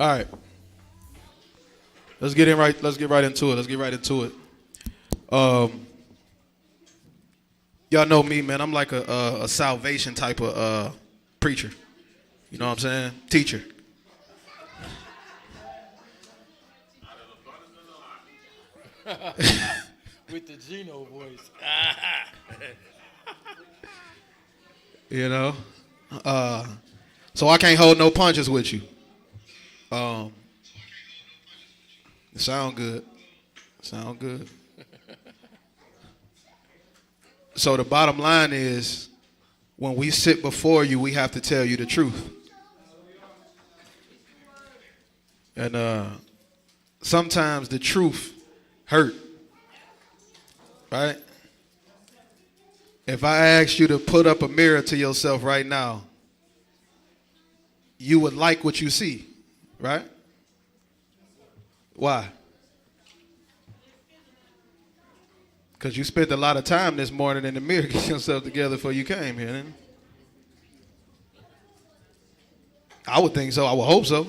All right. Let's get right into it. Um, y'all know me, man. I'm like a salvation type of preacher. You know what I'm saying? Teacher. With the Gino voice. You know? So I can't hold no punches with you. It sound good. Sound good. So the bottom line is, when we sit before you, we have to tell you the truth. And sometimes the truth hurt. Right? If I asked you to put up a mirror to yourself right now, you would like what you see, right? Why? Because you spent a lot of time this morning in the mirror getting yourself together before you came here, didn't you? I would think so. I would hope so.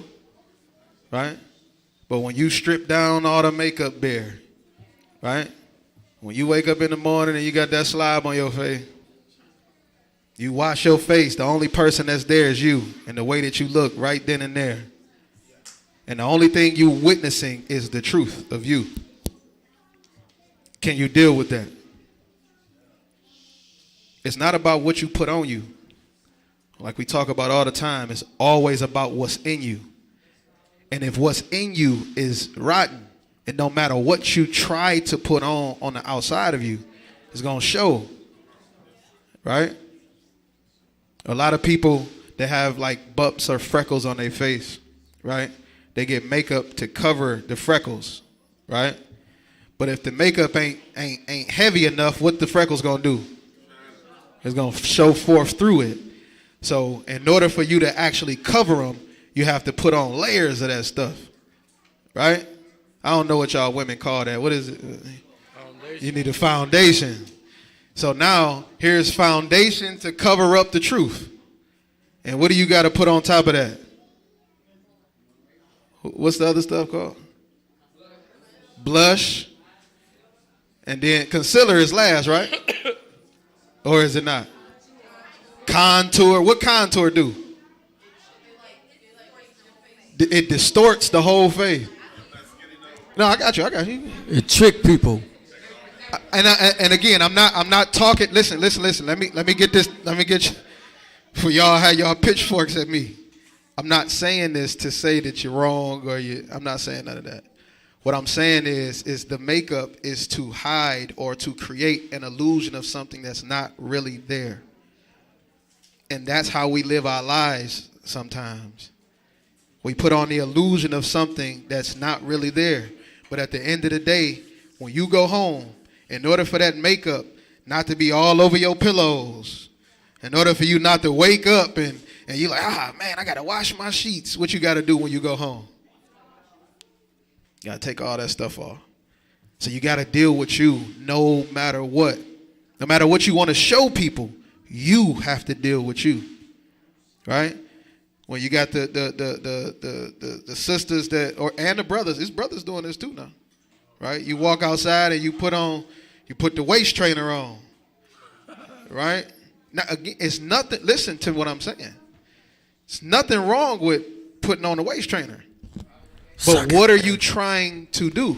Right? But when you strip down all the makeup bare, right? When you wake up in the morning and you got that slob on your face, you wash your face, the only person that's there is you and the way that you look right then and there. And the only thing you witnessing is the truth of you. Can you deal with that? It's not about what you put on you. Like we talk about all the time, it's always about what's in you. And if what's in you is rotten, and no matter what you try to put on the outside of you, it's going to show. Right? A lot of people that have like bumps or freckles on their face, right? They get makeup to cover the freckles, right? But if the makeup ain't heavy enough, what the freckles gonna do? It's gonna show forth through it. So in order for you to actually cover them, you have to put on layers of that stuff, right? I don't know what y'all women call that. What is it? Foundation. You need a foundation. So now here's foundation to cover up the truth. And what do you got to put on top of that? What's the other stuff called? Blush. And then concealer is last, right? Or is it not? Contour. What contour do? It distorts the whole face. No, I got you. It trick people. And again, I'm not talking. Listen. Let me get this. Let me get you. For y'all, have y'all pitchforks at me. I'm not saying this to say that you're wrong I'm not saying none of that. What I'm saying is the makeup is to hide or to create an illusion of something that's not really there. And that's how we live our lives sometimes. We put on the illusion of something that's not really there. But at the end of the day, when you go home, in order for that makeup not to be all over your pillows, in order for you not to wake up and you're like, man, I got to wash my sheets. What you got to do when you go home? You got to take all that stuff off. So you got to deal with you no matter what. No matter what you want to show people, you have to deal with you. Right? When you got the sisters and the brothers, it's brothers doing this too now. Right? You walk outside and you put the waist trainer on. Right? Now again, it's nothing, listen to what I'm saying. It's nothing wrong with putting on a waist trainer. But what are you trying to do?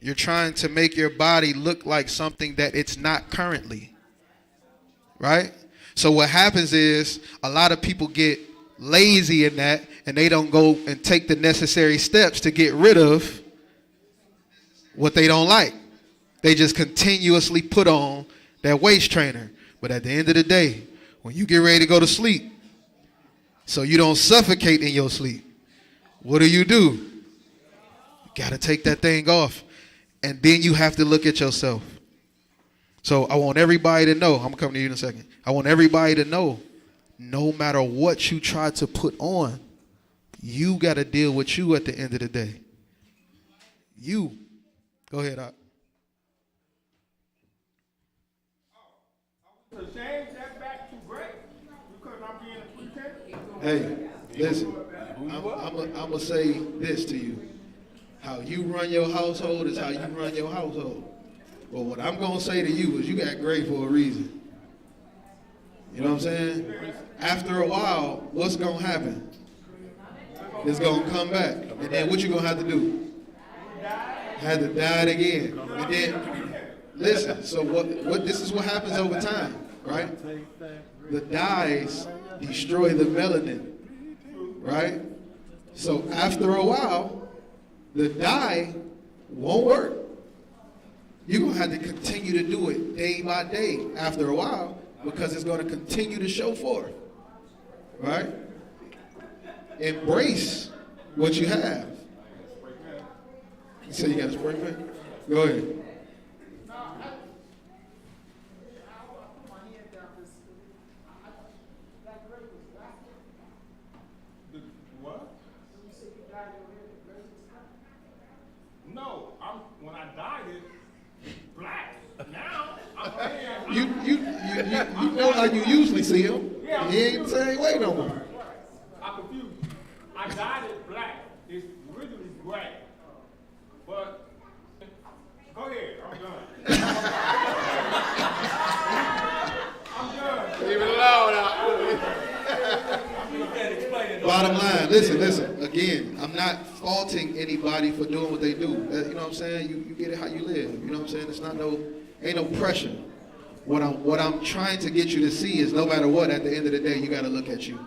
You're trying to make your body look like something that it's not currently. Right? So what happens is a lot of people get lazy in that and they don't go and take the necessary steps to get rid of what they don't like. They just continuously put on that waist trainer. But at the end of the day, when you get ready to go to sleep, so you don't suffocate in your sleep, what do? You got to take that thing off. And then you have to look at yourself. So I want everybody to know, I'm going to come to you in a second. I want everybody to know, no matter what you try to put on, you got to deal with you at the end of the day. You. Go ahead, Doc. To change that back to great because I'm being a preacher. Hey, listen. I'm going to say this to you. How you run your household is how you run your household. But what I'm going to say to you is you got great for a reason. You know what I'm saying? After a while, what's going to happen? It's going to come back. And then what you going to have to do? Have to die again. And then, listen, so what this is what happens over time, right? The dyes destroy the melanin, right? So after a while, the dye won't work. You're going to have to continue to do it day by day after a while because it's going to continue to show forth, right? Embrace what you have. You said you got a spray paint? Go ahead. What? No, when I dyed it black. Now You know how you usually see him. Yeah, He ain't the same way no more. I'm confused. I dyed it black. It's originally gray. But go ahead, I'm done. I'm done. Leave it alone. Bottom line, listen. Again, I'm not faulting anybody for doing what they do. You know what I'm saying? You get it how you live. You know what I'm saying? It's not ain't no pressure. What I'm trying to get you to see is no matter what, at the end of the day, you got to look at you.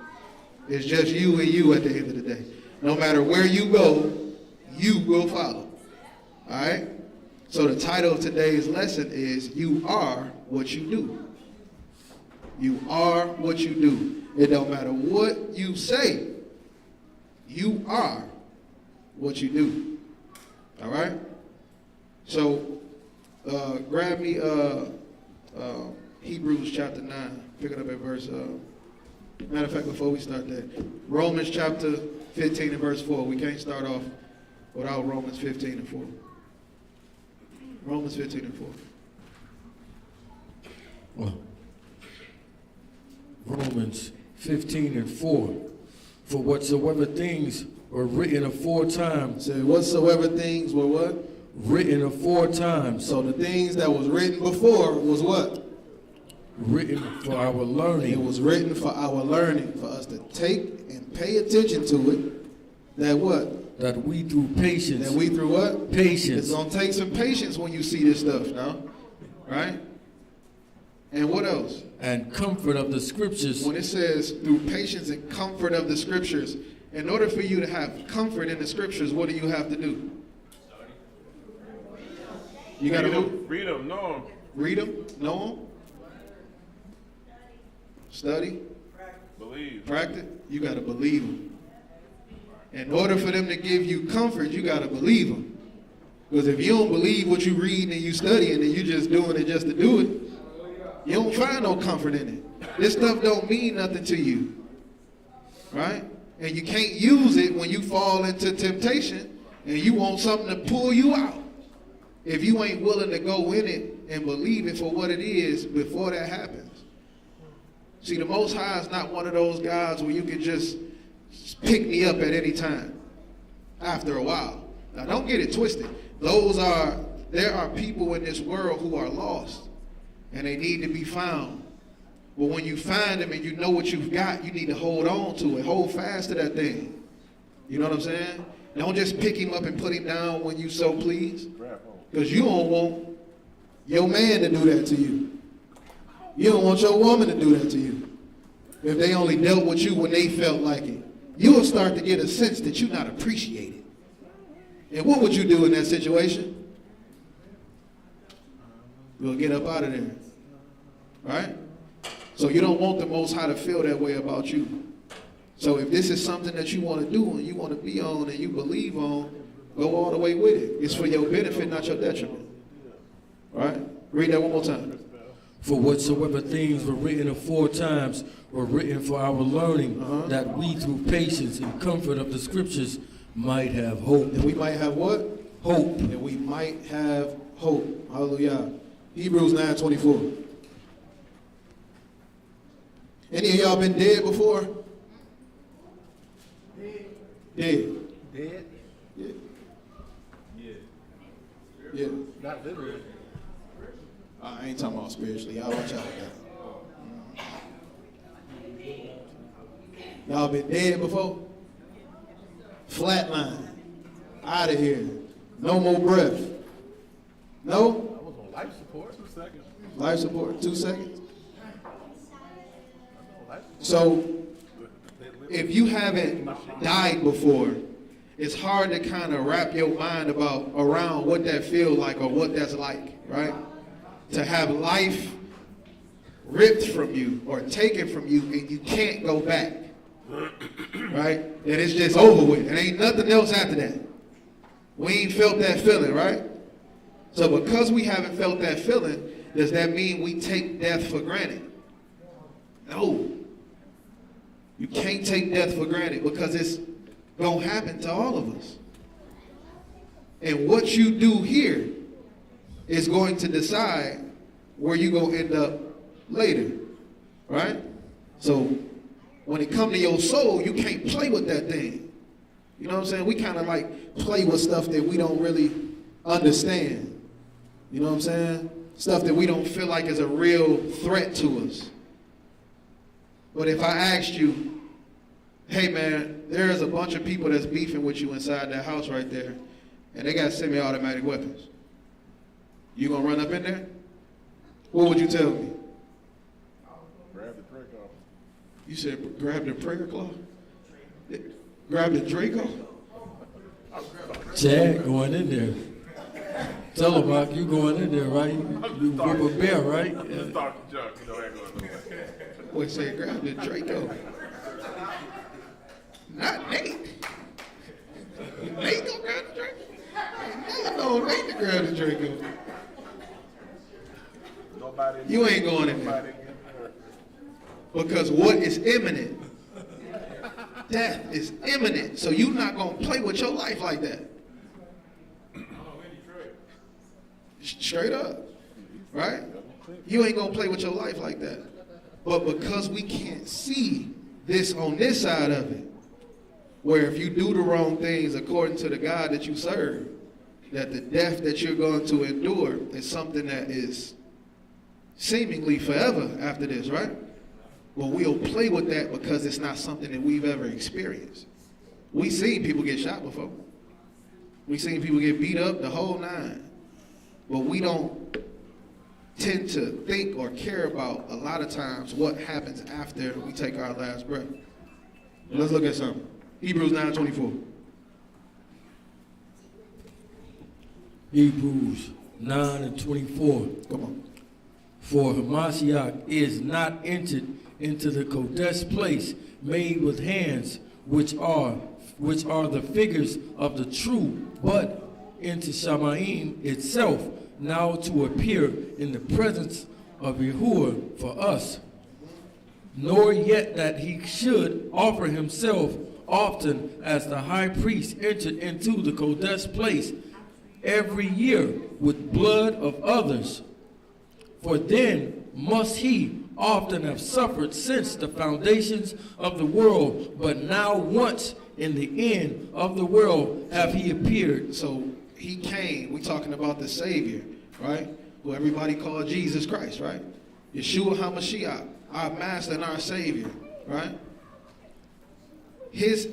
It's just you and you at the end of the day. No matter where you go, you will follow. All right? So the title of today's lesson is You Are What You Do. You are what you do. It don't matter what you say. You are what you do. All right? So grab me Hebrews chapter 9. Pick it up at verse. Matter of fact, before we start that, Romans chapter 15 and verse 4. We can't start off without Romans 15 and 4. Romans 15 and 4. Well, Romans 15 and 4. For whatsoever things were written aforetime. Say, whatsoever things were what? Written aforetime. So the things that was written before was what? Written for our learning. It was written for our learning, for us to take and pay attention to it. That what? That we through patience. That we through what? Patience. It's going to take some patience when you see this stuff now. Right? And what else? And comfort of the scriptures. When it says through patience and comfort of the scriptures, in order for you to have comfort in the scriptures, what do you have to do? You got to read them, know them. Read them, know them. Study. Believe. Practice. You got to believe them. In order for them to give you comfort, you got to believe them. Because if you don't believe what you read and you studying and you just doing it just to do it, you don't find no comfort in it. This stuff don't mean nothing to you. Right? And you can't use it when you fall into temptation and you want something to pull you out. If you ain't willing to go in it and believe it for what it is before that happens. See, the Most High is not one of those guys where you can just pick me up at any time after a while. Now, don't get it twisted. There are people in this world who are lost and they need to be found. But when you find them and you know what you've got, you need to hold on to it. Hold fast to that thing. You know what I'm saying? Don't just pick him up and put him down when you so please. Because you don't want your man to do that to you. You don't want your woman to do that to you. If they only dealt with you when they felt like it. You'll start to get a sense that you're not appreciated. And what would you do in that situation? You'll get up out of there. Right? So you don't want the Most High to feel that way about you. So if this is something that you want to do and you want to be on and you believe on, go all the way with it. It's for your benefit, not your detriment. Right? Read that one more time. For whatsoever things were written aforetimes were written for our learning, that we through patience and comfort of the scriptures might have hope. And we might have what? Hope. And we might have hope. Hallelujah. Hebrews 9:24. Any of y'all been dead before? Dead. Dead? Yeah. Yeah. Yeah. Not literally. I ain't talking about spiritually. Y'all watch out. Y'all been dead before? Flatline. Out of here. No more breath. No? I was on life support. 2 seconds. Life support, 2 seconds. Life So, if you haven't died before, it's hard to kind of wrap your mind around what that feels like or what that's like, right? To have life ripped from you or taken from you and you can't go back, right? That it's just over with. And ain't nothing else after that. We ain't felt that feeling, right? So because we haven't felt that feeling, does that mean we take death for granted? No. You can't take death for granted because it's going to happen to all of us. And what you do here is going to decide where you're going to end up later, right? So when it comes to your soul, you can't play with that thing. You know what I'm saying? We kind of like play with stuff that we don't really understand. You know what I'm saying? Stuff that we don't feel like is a real threat to us. But if I asked you, hey man, there's a bunch of people that's beefing with you inside that house right there, and they got semi-automatic weapons. You gonna run up in there? What would you tell me? Grab the prick off. You said grab the prayer cloth? Grab the Draco? Chad going in there. Tell him, Mark, you going in there, right? You whip a bear, right? I'm just talking junk, you know, ain't going nowhere. Boy said grab the Draco. Not Nate. Nate gonna grab the Draco? Ain't no Nate to grab the Draco. Nobody. You ain't going in there. Because what is imminent? Death is imminent. So you're not going to play with your life like that. Straight up. Right? You ain't going to play with your life like that. But because we can't see this on this side of it, where if you do the wrong things according to the God that you serve, that the death that you're going to endure is something that is seemingly forever after this, right? Well, we'll play with that because it's not something that we've ever experienced. We've seen people get shot before. We've seen people get beat up, the whole nine. But we don't tend to think or care about a lot of times what happens after we take our last breath. Let's look at something. Hebrews 9:24. Hebrews 9:24. Come on. For Hamashiach is not entered into the Kodesh place made with hands, which are the figures of the true, but into Shamaim itself, now to appear in the presence of Yahuwah for us. Nor yet that he should offer himself often as the high priest entered into the Kodesh place every year with blood of others. For then must he often have suffered since the foundations of the world, but now once in the end of the world have he appeared. So he came, we're talking about the Savior, right? Who everybody called Jesus Christ, right? Yeshua HaMashiach, our Master and our Savior, right? His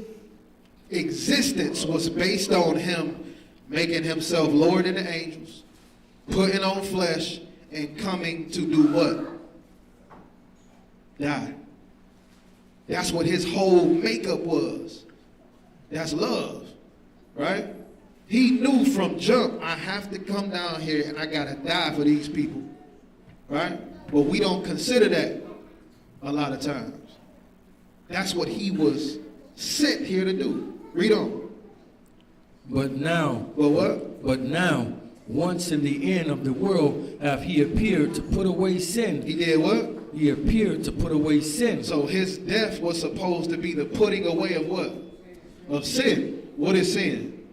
existence was based on him making himself Lord in the angels, putting on flesh, and coming to do what? Die. That's what his whole makeup was. That's love, right? He knew from jump, I have to come down here and I gotta die for these people, right? But we don't consider that a lot of times. That's what he was sent here to do. Read on. But now, Well, what? but now, once in the end of the world have he appeared to put away sin. He did what? He appeared to put away sin. So his death was supposed to be the putting away of what? Of sin. What is sin?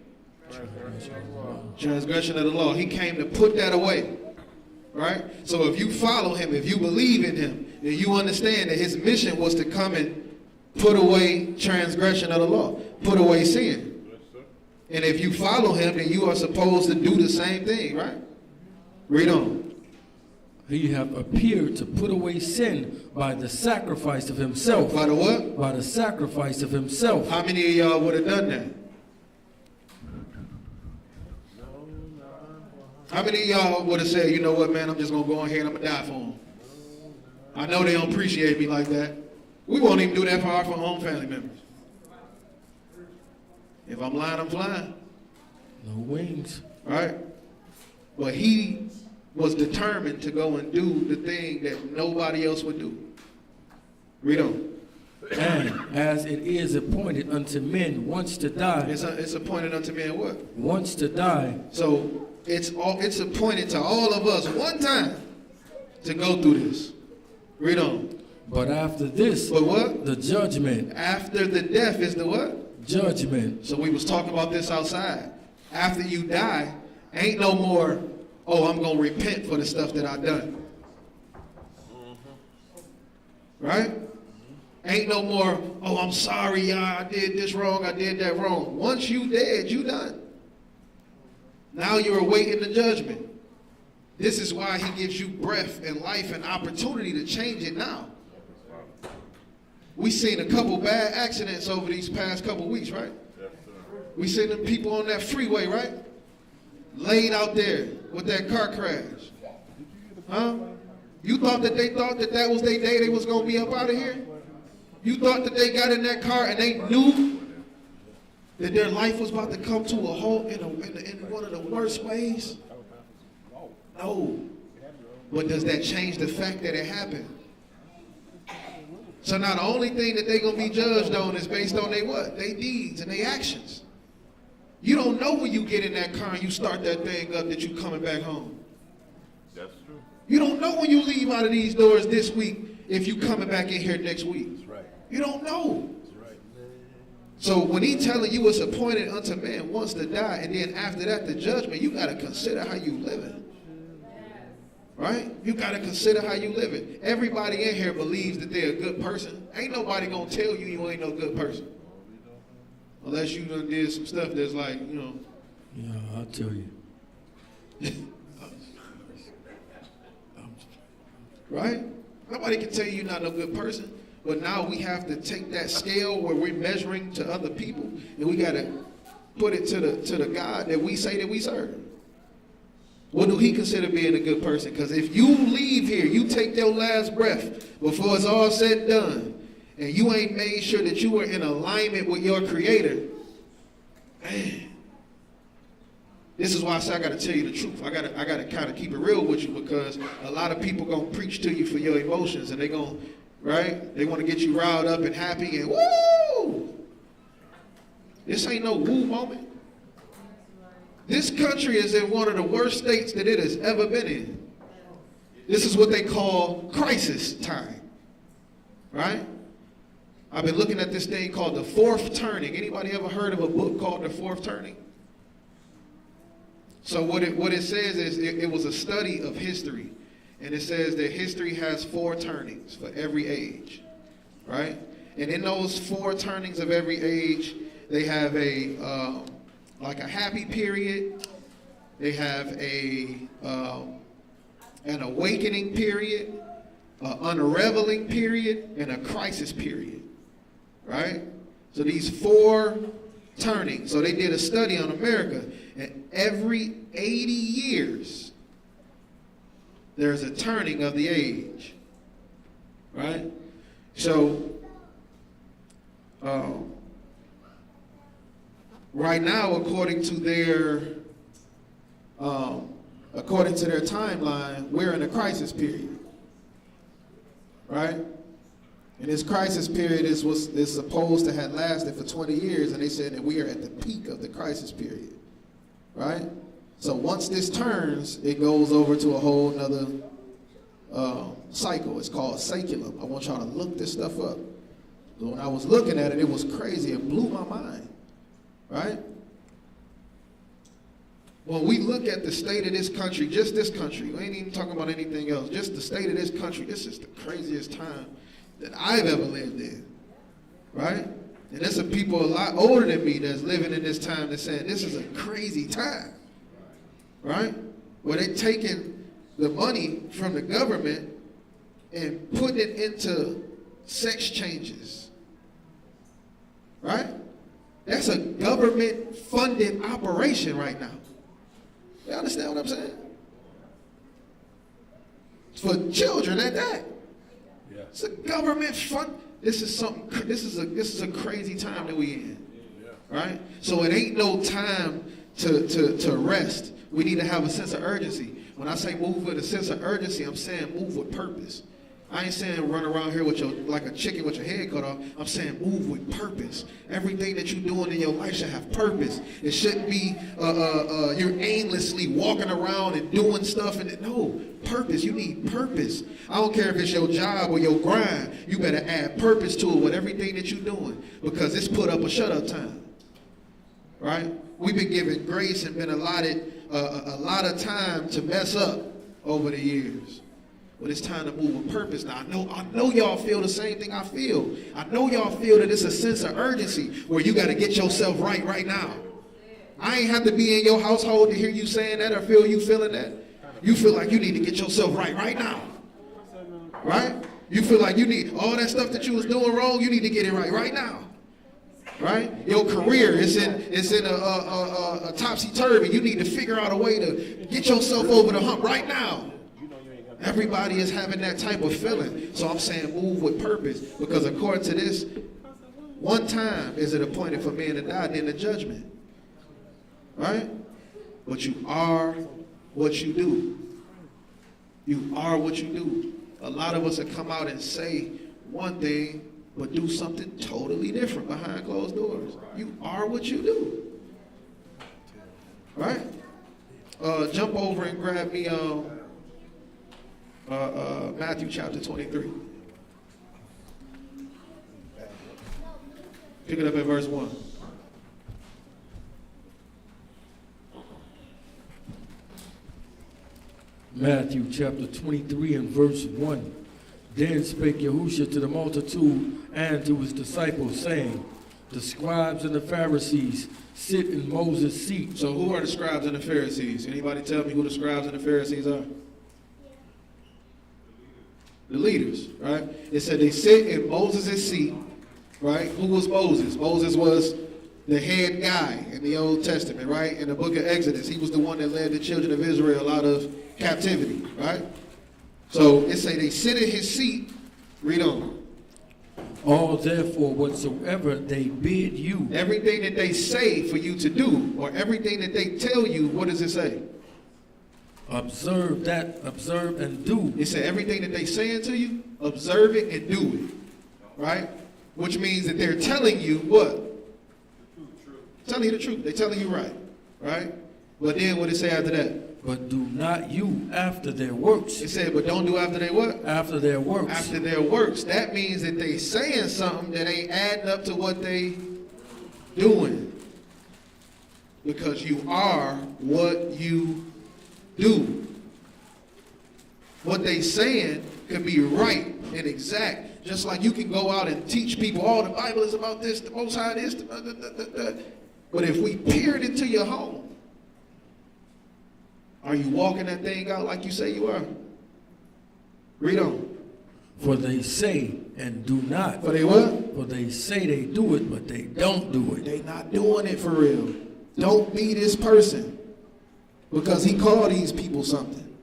Transgression of the law. He came to put that away. Right? So if you follow him, if you believe in him, then you understand that his mission was to come and put away transgression of the law. put away sin. Yes, sir. And if you follow him, then you are supposed to do the same thing, right? Read on. He have appeared to put away sin by the sacrifice of himself. By the what? By the sacrifice of himself. How many of y'all would have done that? How many of y'all would have said, you know what, man, I'm just going to go ahead and I'm going to die for him? I know they don't appreciate me like that. We won't even do that for our own family members. If I'm lying, I'm flying. No wings. Right? But he was determined to go and do the thing that nobody else would do. Read on. And as it is appointed unto men once to die. It's appointed unto men what? Once to die. So it's appointed to all of us one time to go through this. Read on. But after this, But what? the judgment. After the death is the what? Judgment. So we was talking about this outside. After you die, ain't no more, oh, I'm going to repent for the stuff that I done. Right? Ain't no more, oh, I'm sorry, y'all, I did this wrong, I did that wrong. Once you dead, you done. Now you're awaiting the judgment. This is why he gives you breath and life and opportunity to change it now. We seen a couple bad accidents over these past couple weeks, right? Yes, sir. We seen them people on that freeway, right? Laid out there with that car crash. Huh? You thought that that was their day they was going to be up out of here? You thought that they got in that car and they knew that their life was about to come to a halt in one of the worst ways? No. But does that change the fact that it happened? So now the only thing that they're going to be judged on is based on their what? Their deeds and their actions. You don't know when you get in that car and you start that thing up that you coming back home. That's true. You don't know when you leave out of these doors this week if you coming back in here next week. That's right. You don't know. That's right. So when he telling you it's appointed unto man once to die, and then after that the judgment, you got to consider how you living. Right? You got to consider how you living. Everybody in here believes that they're a good person. Ain't nobody going to tell you you ain't no good person. Unless you done did some stuff that's like, you know. Yeah, I'll tell you. Right? Nobody can tell you you're not no good person. But now we have to take that scale where we're measuring to other people, and we got to put it to the God that we say that we serve. What do he consider being a good person? Because if you leave here, you take your last breath before it's all said and done, and you ain't made sure that you were in alignment with your Creator, man. This is why I say I got to tell you the truth. I got to kind of keep it real with you, because a lot of people going to preach to you for your emotions, and they going to, right? They want to get you riled up and happy and woo! This ain't no woo moment. This country is in one of the worst states that it has ever been in. This is what they call crisis time, right? I've been looking at this thing called The Fourth Turning. Anybody ever heard of a book called The Fourth Turning? So what it says is it was a study of history. And it says that history has 4 turnings for every age, right? And in those 4 turnings of every age, they have like a happy period. They have an awakening period, an unraveling period, and a crisis period, right? So these 4 turnings. So they did a study on America, and every 80 years, there's a turning of the age, right? So, right now, according to their timeline, we're in a crisis period, right? And this crisis period is supposed to have lasted for 20 years, and they said that we are at the peak of the crisis period, right? So once this turns, it goes over to a whole nother cycle. It's called saculum. I want y'all to look this stuff up. When I was looking at it, it was crazy. It blew my mind, right? When we look at the state of this country, just this country, we ain't even talking about anything else, just the state of this country, this is the craziest time that I've ever lived in, right? And there's some people a lot older than me that's living in this time that's saying this is a crazy time, right? Where they're taking the money from the government and putting it into sex changes, right? That's a government-funded operation right now. You understand what I'm saying? It's for children at that. Yeah. It's a government fund. This is a crazy time that we in, right? So it ain't no time to rest. We need to have a sense of urgency. When I say move with a sense of urgency, I'm saying move with purpose. I ain't saying run around here with like a chicken with your head cut off. I'm saying move with purpose. Everything that you're doing in your life should have purpose. It shouldn't be you're aimlessly walking around and doing stuff. No, purpose. You need purpose. I don't care if it's your job or your grind. You better add purpose to it with everything that you're doing, because it's put up or shut up time. Right? We've been given grace and been allotted a lot of time to mess up over the years. But it's time to move with purpose. Now, I know y'all feel the same thing I feel. I know y'all feel that it's a sense of urgency where you got to get yourself right now. I ain't have to be in your household to hear you saying that or feel you feeling that. You feel like you need to get yourself right now. Right? You feel like you need all that stuff that you was doing wrong, you need to get it right now. Right? Your career is in a topsy-turvy. You need to figure out a way to get yourself over the hump right now. Everybody is having that type of feeling. So I'm saying move with purpose. Because according to this, one time is it appointed for man to die, then the judgment. Right? But you are what you do. You are what you do. A lot of us have come out and say one thing, but do something totally different behind closed doors. You are what you do. Right? Jump over and grab me Matthew chapter 23. Pick it up at verse 1. Matthew chapter 23 and verse 1. Then spake Yahushua to the multitude and to his disciples, saying, the scribes and the Pharisees sit in Moses' seat. So who are the scribes and the Pharisees? Anybody tell me who the scribes and the Pharisees are? The leaders, right? It said they sit in Moses' seat, right? Who was Moses? Moses was the head guy in the Old Testament, right? In the book of Exodus, he was the one that led the children of Israel out of captivity, right? So it say they sit in his seat. Read on. All therefore whatsoever they bid you. Everything that they say for you to do, or everything that they tell you, what does it say? Observe and do. It said everything that they saying to you, observe it and do it. Right? Which means that they're telling you what? Telling you the truth. They're telling you right. Right? But then what did it say after that? But do not you after their works. It said, but don't do after their what? After their works. After their works. That means that they saying something that ain't adding up to what they doing. Because you are what you do. What they saying could be right and exact. Just like you can go out and teach people, oh, the Bible is about this, the Most High this, but if we peer it into your home, are you walking that thing out like you say you are? Read on. For they say and do not. For they what? For they say they do it, but they don't do it. They not doing it for real. Don't be this person. Because he called these people something.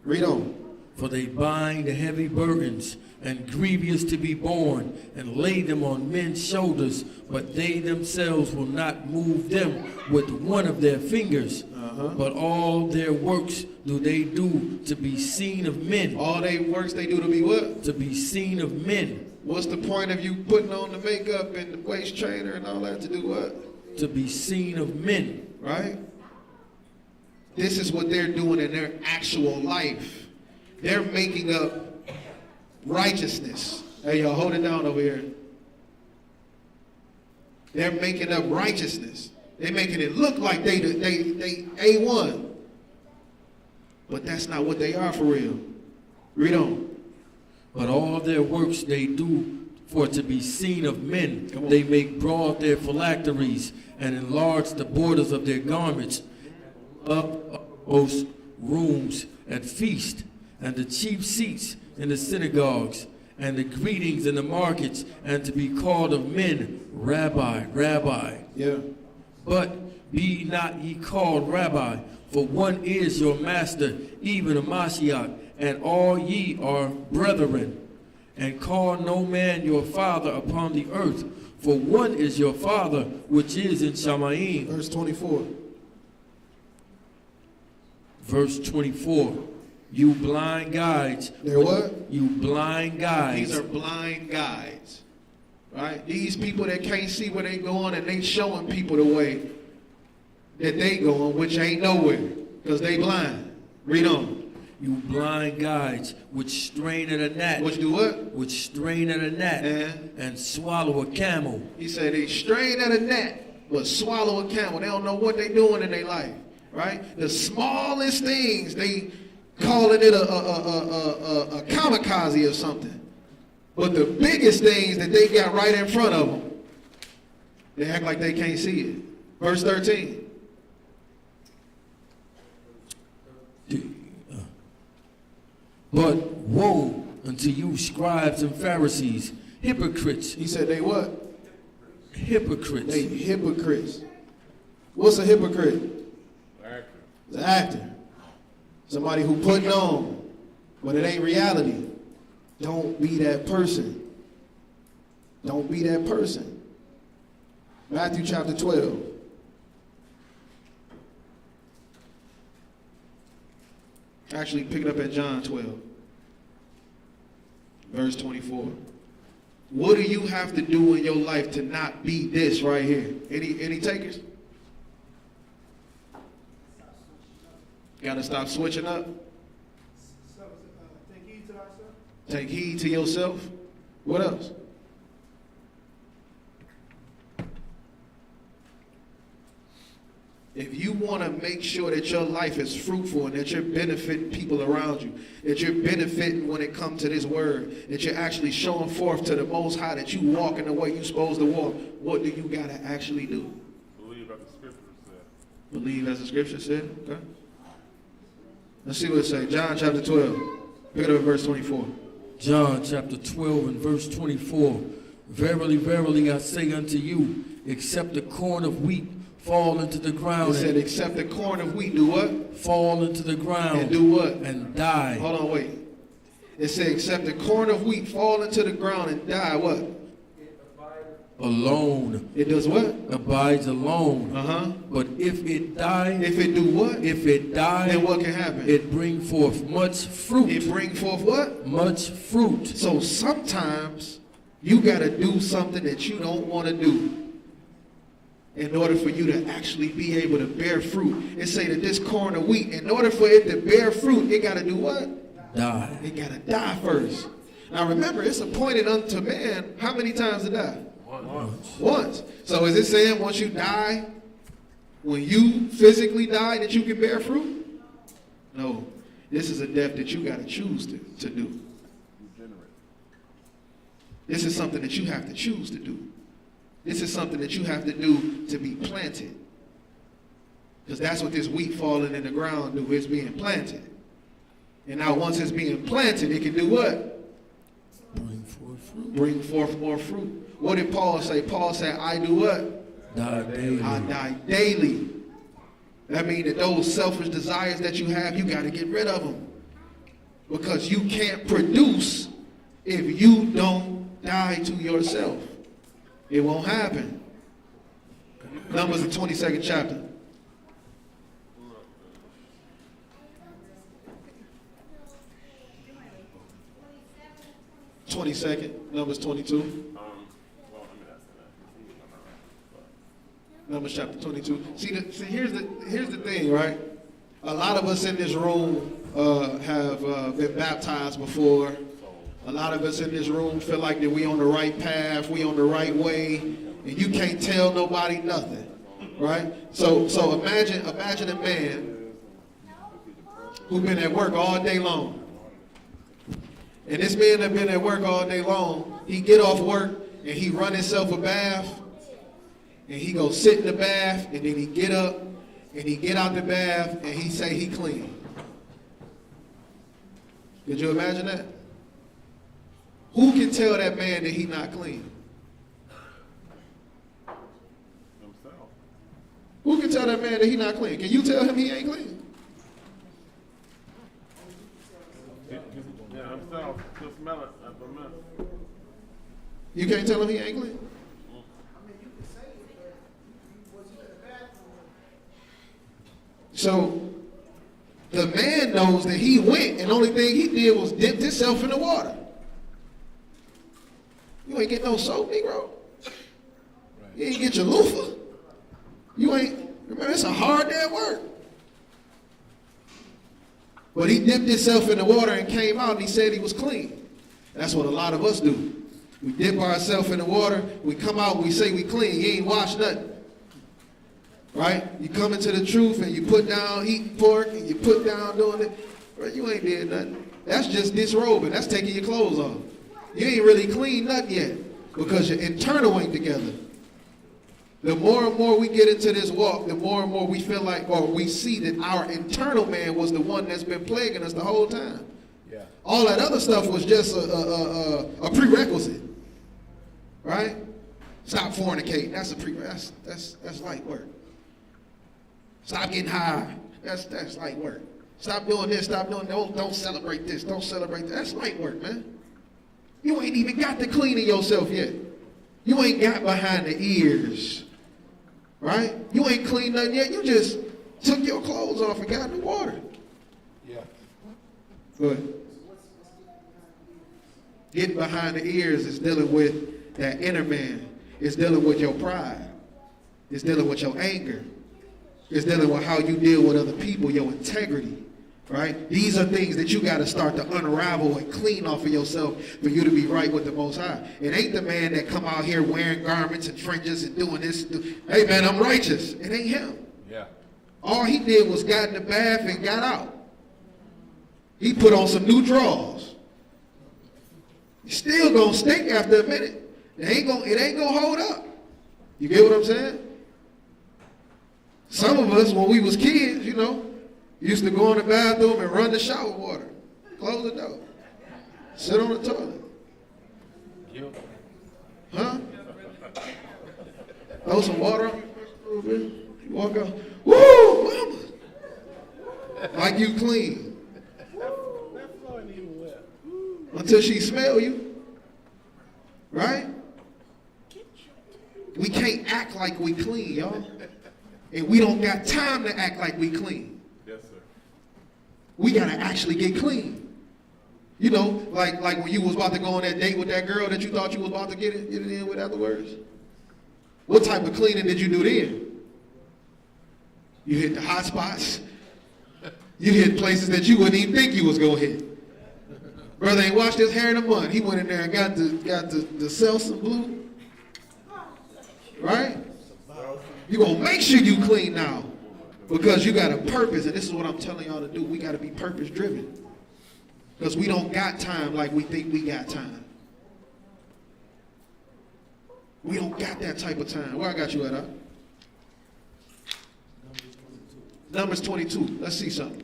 Read on. For they bind the heavy burdens and grievous to be borne, and lay them on men's shoulders, but they themselves will not move them with one of their fingers. But all their works do they do to be seen of men. All their works they do to be what? To be seen of men. What's the point of you putting on the makeup and the waist trainer and all that to do what? To be seen of men. Right? This is what they're doing in their actual life. They're making up righteousness. Hey, y'all, hold it down over here. They're making up righteousness. They're making it look like they A1. But that's not what they are for real. Read on. But all their works they do for to be seen of men. They make broad their phylacteries and enlarge the borders of their garments, uppermost rooms at feast, and the chief seats in the synagogues, and the greetings in the markets, and to be called of men, Rabbi, Rabbi. Yeah. But be not ye called Rabbi, for one is your master, even a Mashiach, and all ye are brethren. And call no man your father upon the earth, for one is your Father, which is in Shamayim. Verse 24. Verse 24. You blind guides. They're what? You blind guides. These are blind guides. Right? These people that can't see where they going, and they showing people the way that they going, which ain't nowhere, because they blind. Read on. You blind guides, which strain at a gnat. Which do what? Which strain at a gnat and swallow a camel. He said they strain at a gnat, but swallow a camel. They don't know what they doing in their life. Right? The smallest things, they calling it a kamikaze or something. But the biggest things that they got right in front of them, they act like they can't see it. Verse 13. But woe unto you, scribes and Pharisees, hypocrites. He said they what? Hypocrites. They hypocrites. What's a hypocrite? Actor. It's an actor. Somebody who putting on, but it ain't reality. Don't be that person. Don't be that person. Matthew chapter 12. Actually, pick it up at John 12, verse 24. What do you have to do in your life to not be this right here? Any takers? Got to stop switching up. Take heed to thyself. Take heed to yourself. What else? If you want to make sure that your life is fruitful and that you're benefiting people around you, that you're benefiting when it comes to this word, that you're actually showing forth to the Most High that you walk in the way you're supposed to walk, what do you got to actually do? Believe as the scripture said. Believe as the scripture said? Okay. Let's see what it says. John chapter 12. Pick it up at verse 24. John chapter 12 and verse 24. Verily, verily, I say unto you, except the corn of wheat fall into the ground. It said, except the corn of wheat do what? Fall into the ground. And do what? And die. Hold on, wait. It said, except the corn of wheat fall into the ground and die, what? Alone. It does what? Abides alone. Uh-huh. But if it die. If it do what? If it die. Then what can happen? It bring forth much fruit. It bring forth what? Much fruit. So sometimes you got to do something that you don't want to do in order for you to actually be able to bear fruit. It say that this corn of wheat, in order for it to bear fruit, it got to do what? Die. It got to die first. Now remember, it's appointed unto man how many times to die? Once. So is it saying once you die, when you physically die, that you can bear fruit? No. This is a death that you got to choose to do. This is something that you have to choose to do. This is something that you have to do to be planted. Because that's what this wheat falling in the ground do. It's being planted. And now once it's being planted, it can do what? Bring forth fruit. Bring forth more fruit. What did Paul say? Paul said, I do what? Die daily. I die daily. That means that those selfish desires that you have, you got to get rid of them. Because you can't produce if you don't die to yourself. It won't happen. Numbers the 22nd chapter. 22nd, Numbers 22. Numbers chapter 22. See, here's the thing, right? A lot of us in this room have been baptized before. A lot of us in this room feel like that we on the right path, we on the right way, and you can't tell nobody nothing, right? So imagine a man who been at work all day long, And this man that been at work all day long, he get off work and he run himself a bath. And he go sit in the bath, and then he get up and he get out the bath and he say he clean. Could you imagine that? Who can tell that man that he not clean? Himself. Who can tell that man that he not clean? Can you tell him he ain't clean? Yeah, himself. To smell it at the mess. You can't tell him he ain't clean? So the man knows that he went, and the only thing he did was dipped himself in the water. You ain't get no soap, Negro. You ain't get your loofah. You ain't, remember, it's a hard day at work. But he dipped himself in the water and came out, and he said he was clean. That's what a lot of us do. We dip ourselves in the water, we come out, we say we clean. You ain't washed nothing. Right? You come into the truth and you put down eating pork and you put down doing it. Right? You ain't did nothing. That's just disrobing. That's taking your clothes off. You ain't really clean nothing yet because your internal ain't together. The more and more we get into this walk, the more and more we feel like, or we see that our internal man was the one that's been plaguing us the whole time. Yeah. All that other stuff was just a prerequisite. Right? Stop fornicating. That's a that's light work. Stop getting high. That's light work. Stop doing this. Stop doing that. Don't celebrate this. Don't celebrate that. That's light work, man. You ain't even got to cleaning yourself yet. You ain't got behind the ears, right? You ain't cleaned nothing yet. You just took your clothes off and got in the water. Yeah. Good. Getting behind the ears is dealing with that inner man. It's dealing with your pride. It's dealing with your anger. It's dealing with how you deal with other people, your integrity, right? These are things that you got to start to unravel and clean off of yourself for you to be right with the Most High. It ain't the man that come out here wearing garments and fringes and doing this. Hey, man, I'm righteous. It ain't him. Yeah. All he did was got in the bath and got out. He put on some new drawers. He's still going to stink after a minute. It ain't gonna hold up. You get what I'm saying? Some of us, when we was kids, you know, used to go in the bathroom and run the shower water. Close the door. Sit on the toilet. Huh? Throw some water on you a little bit. You walk out. Woo, mama. Like you clean. That floor ain't even wet. Until she smell you. Right? We can't act like we clean, y'all. And we don't got time to act like we clean. Yes, sir. We got to actually get clean. You know, like when you was about to go on that date with that girl that you thought you was about to get it in with afterwards. What type of cleaning did you do then? You hit the hot spots. You hit places that you wouldn't even think you was going to hit. Brother ain't washed his hair in a month. He went in there and got the Selsun Blue. Right? You're going to make sure you clean now because you got a purpose. And this is what I'm telling y'all to do. We got to be purpose driven because we don't got time like we think we got time. We don't got that type of time. Where I got you at, huh? Numbers 22. Let's see something.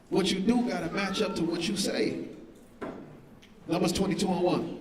What you do got to match up to what you say. Numbers 22:1.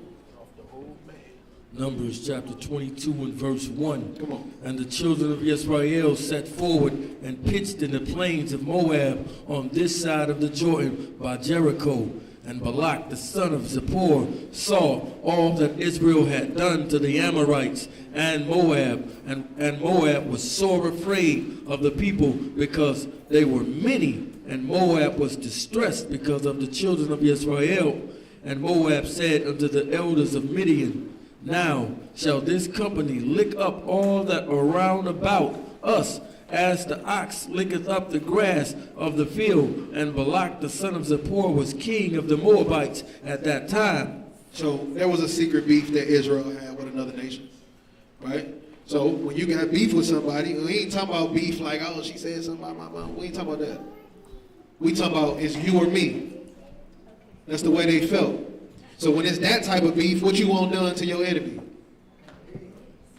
Numbers chapter 22 and verse 1. Come on. And the children of Israel set forward and pitched in the plains of Moab on this side of the Jordan by Jericho. And Balak the son of Zippor saw all that Israel had done to the Amorites and Moab. And Moab was sore afraid of the people because they were many. And Moab was distressed because of the children of Israel. And Moab said unto the elders of Midian, now shall this company lick up all that are round about us, as the ox licketh up the grass of the field. And Balak the son of Zippor was king of the Moabites at that time. So there was a secret beef that Israel had with another nation, right? So when you got beef with somebody, we ain't talking about beef like, oh, she said something about my mom. We ain't talking about that. We talking about it's you or me. That's the way they felt. So when it's that type of beef, what you want done to your enemy?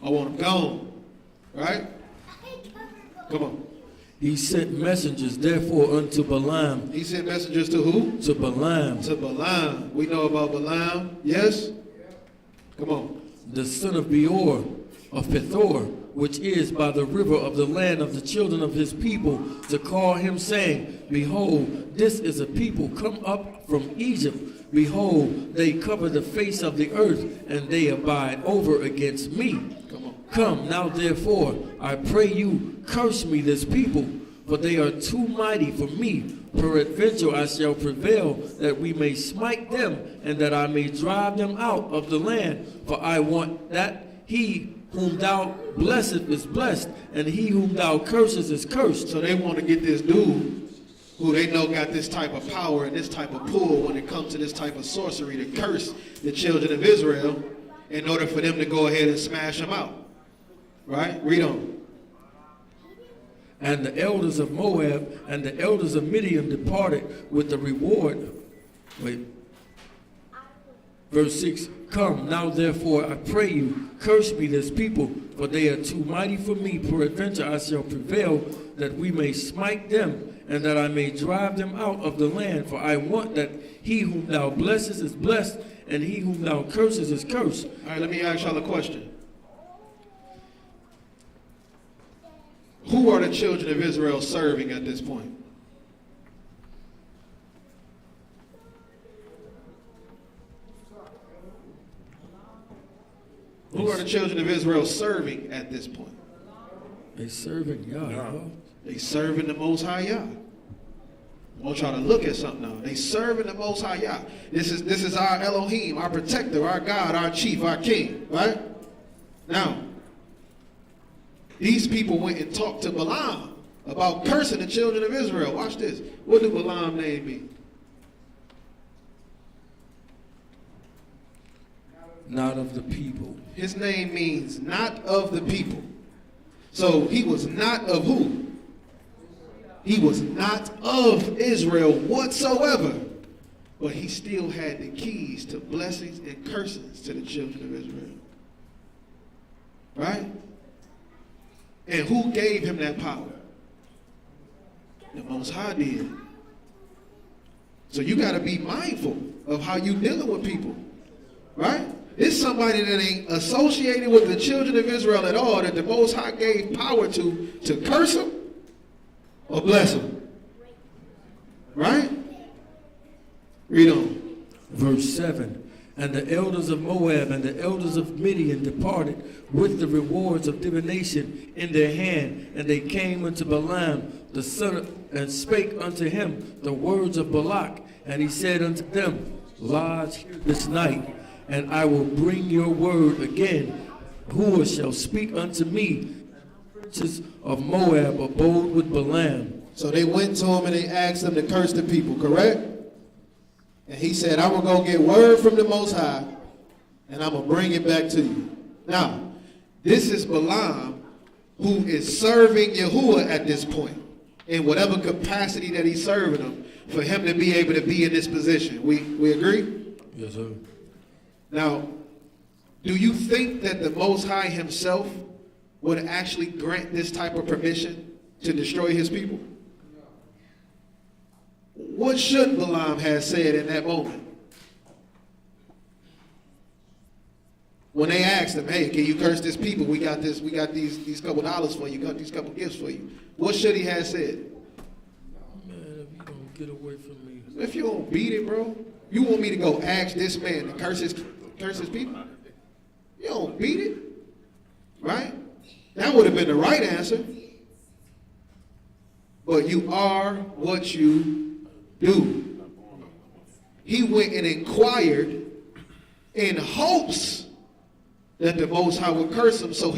I want him gone. Right? Come on. He sent messengers, therefore, unto Balaam. He sent messengers to who? To Balaam. To Balaam. We know about Balaam. Yes? Come on. The son of Beor of Pethor, which is by the river of the land of the children of his people, to call him, saying, Behold, this is a people come up from Egypt. Behold, they cover the face of the earth, and they abide over against me. Come now, therefore, I pray you, curse me this people, for they are too mighty for me. Peradventure I shall prevail, that we may smite them, and that I may drive them out of the land. For I want that he whom thou blessest is blessed, and he whom thou cursest is cursed. So they want to get this dude who they know got this type of power and this type of pull when it comes to this type of sorcery to curse the children of Israel in order for them to go ahead and smash them out. Right? Read on. And the elders of Moab and the elders of Midian departed with the reward. Wait. Verse 6. Come now, therefore, I pray you, curse me this people, for they are too mighty for me. Peradventure I shall prevail, that we may smite them, and that I may drive them out of the land. For I want that he whom thou blessest is blessed, and he whom thou curses is cursed. All right, let me ask y'all a question. Who are the children of Israel serving at this point? Who are the children of Israel serving at this point? They serving Yah. They serving the Most High Yah. I want y'all to look at something now. They serving the Most High Yah. This is our Elohim, our protector, our God, our chief, our king, right? Now, these people went and talked to Balaam about cursing the children of Israel. Watch this. What do Balaam's name mean? Not of the people. His name means not of the people. So he was not of who? He was not of Israel whatsoever. But he still had the keys to blessings and curses to the children of Israel. Right? And who gave him that power? The Most High did. So you got to be mindful of how you dealing with people. Right? It's somebody that ain't associated with the children of Israel at all that the Most High gave power to curse them or bless them. Right? Read on. Verse 7. And the elders of Moab and the elders of Midian departed with the rewards of divination in their hand. And they came unto Balaam the son and spake unto him the words of Balak. And he said unto them, Lodge here this night, and I will bring your word again. Who shall speak unto me? The princes of Moab abode with Balaam. So they went to him and they asked him to curse the people, correct? And he said, I'm going to go get word from the Most High, and I'm going to bring it back to you. Now, this is Balaam, who is serving Yahuwah at this point, in whatever capacity that he's serving him, for him to be able to be in this position. We agree? Yes, sir. Now, do you think that the Most High himself would actually grant this type of permission to destroy his people? What should Balaam have said in that moment? When they asked him, hey, can you curse this people? We got these couple dollars for you, got these couple gifts for you. What should he have said? Man, if you don't get away from me. If you don't beat it, bro, you want me to go ask this man to curse his people? You don't beat it, right? That would have been the right answer. But you are what you do. He went and inquired in hopes that the Most High would curse him so